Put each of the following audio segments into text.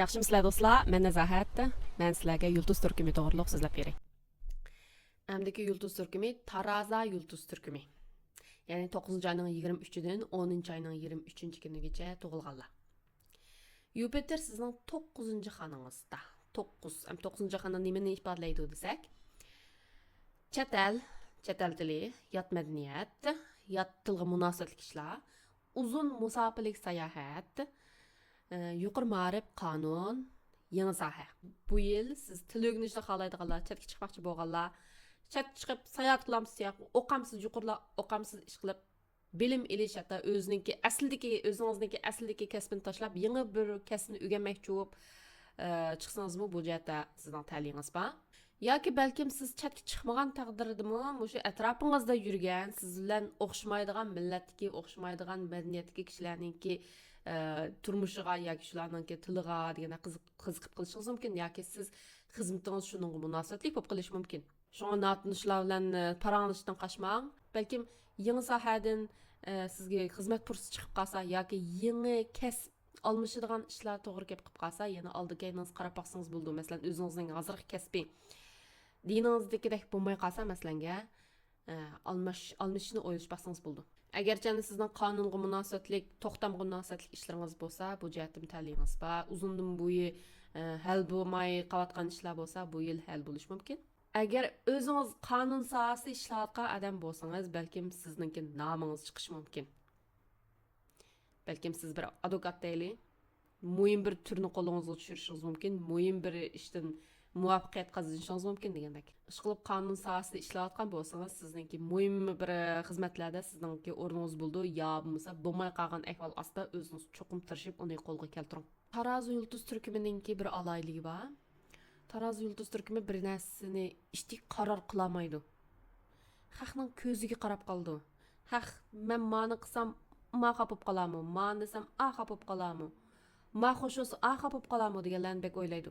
Yaxshimisilar do'stlar, men Nazahat. Men sizlarga yulduz turkumi to'g'riliq so'zlab beray. Amdiki yulduz turkumi Taraza yulduz turkumi. Ya'ni 9-oyning 23-dan 10-oyning 23-kunigacha tug'ilganlar. Yupiter sizning 9-xonangizda. 9-xona nimani ifodalaydi desak, chet el tili, yot madaniyat, yot tilga munosabatli ishlar, uzun musofirlik sayohat, yuqori ma'rif qonun, yangi soha. Bu yil siz til o'rganishni xohlaydiganlar, chetga chiqmoqchi bo'lganlar, chetga chiqib sayohat qilamiz, o'qamsiz, yuqorila o'qamsiz ish qilib, bilim elish hatto o'zingizniki aslidagi kasbini tashlab, yangi bir kasbni o'rganmoqchi bo'lib chiqsangizmi, bu jihatda sizning ta'lingiz bor. Yoki balkim siz chetga chiqmagan taqdirdami, o'sha atrofingizda yurgan, siz bilan o'xshamaydigan millatdagi, o'xshamaydigan madaniyatdagi kishilarningki turmushiga yoki shularningki tiliga deganda qiziqib qilishingiz mumkin, yoki siz xizmatingiz shuningga munosabatli bo'lib qilishi mumkin. Shunga notanishlar bilan paranglashishdan qochmang. Balkim yangi sohadan sizga xizmat fursati chiqib qolsa yoki yangi kasb almashadigan ishlar to'g'ri kelib qolsa, yana oldiga qarab baqsangiz bo'ldi. Masalan, o'zingizning hozirgi kasbi diningizdagidek bo'lmay qolsa, masalanga almashishni o'ylash baqsangiz bo'ldi. Agarchi sizning qonunga munosabatli, to'xtamga munosabatli ishlaringiz bo'lsa, bu jihatdan ta'lingiz bor. Uzundan bo'yi hal bo'lmay qolayotgan ishlar bo'lsa, bu yil hal bo'lishi mumkin. Agar o'zingiz qonun sohasida ishlayotgan odam bo'lsangiz, balkim sizningki nomingiz chiqishi mumkin. Balkim siz bir advokat deylik, muhim bir turni qo'lingizga tushirishingiz mumkin, muhim bir ishdan muvaffaqiyat qozonishingiz mumkin degandek. Ish qilib qonun sohasida ishlayotgan bo'lsangiz, sizningki muhim bir xizmatlarda sizningki o'rningiz bo'ldi, yo bo'lmasa bo'lmay qolgan ahvol ostida o'zingiz cho'qim tirishib uni qo'lga keltiring. Tarazi yulduz turkumininki bir alayligi bor. Tarazi yulduz turkumi bir narsani ishtik qaror qilmaydi. Xalqning ko'ziga qarab qoldi. Xalq men ma'ni qilsam ma qapib qolarmi, ma desam a qapib qolarmi, ma xo'shos a qapib qolarmi deganlarni bek o'ylaydi.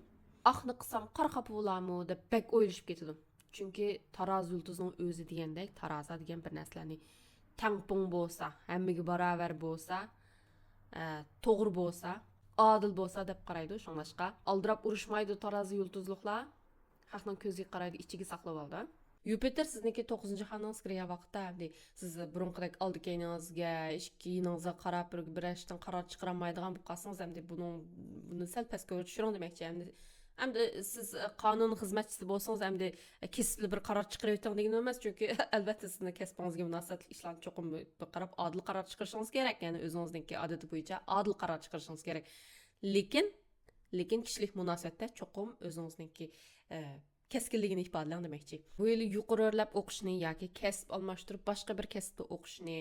Aqni qilsam qara qapib bo'larmi deb bek o'ylashib ketadi. Chunki tarozi yulduzning o'zi degandek, taroza degan bir narsalarni tangpung bo'lsa, hammaga barobar bo'lsa, to'g'ri bo'lsa, adil bo'lsa deb qaraydi. Shunlashqa aldirab urushmaydi tarozi yulduzliklar. Xalqning ko'ziga qaraydi, ichiga saqlab oldi. Yupiter sizniki 9-xonangizga kirgan vaqtda, siz burunqidek oldi keyningizga, ishkiyingizga qarab bir ishdan qaror chiqarmaydigan bo'lib qolsangiz, buni sal pastga tushirib demoqchi. Hamda siz qonun xizmatchisi bo'lsangiz, hamda kesibli bir qaror chiqarib o'ting degan emas, chunki albatta sizning kasbingizga munosabatli ishlarni cho'qim qarab adil qaror chiqarishingiz kerak. Ya'ni o'zingizningki odati bo'yicha adil qaror chiqarishingiz kerak. Lekin kishilik munosabatda cho'qim o'zingizningki keskinligini ifodalang demoqchi. Bu yil yuqorilab o'qishni yoki kasb almashtirib boshqa bir kasbda o'qishni,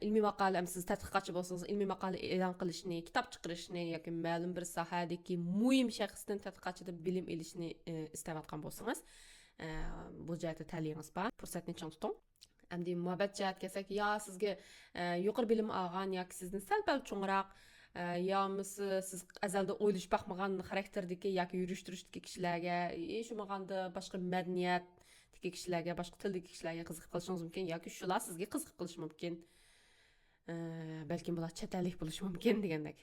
ilmiy maqola, siz tadqiqotchi bo'lsangiz, ilmiy maqola e'lon qilishni, kitob chiqarishni yoki ma'lum bir sohadagi muhim shaxsdan tadqiqotchida bilim olishni istayotgan bo'lsangiz, bu jihatda ta'lingiz bor. Fursatni chong tuting. Endi muhabbat jihat kelsak, yo sizga yuqori bilim olgan yoki sizdan sal-pal cho'ngroq siz azalda o'ylash baxmagan xarakterdagi yoki yurishtirishdagi kishilarga, shumaganda boshqa madaniyatdagi kishilarga, boshqa tildagi kishilarga qiziqib qolishingiz mumkin yoki shular sizga qiziqib qilishi mumkin. Balkim bular chet ellik bo'lishi mumkin degandek.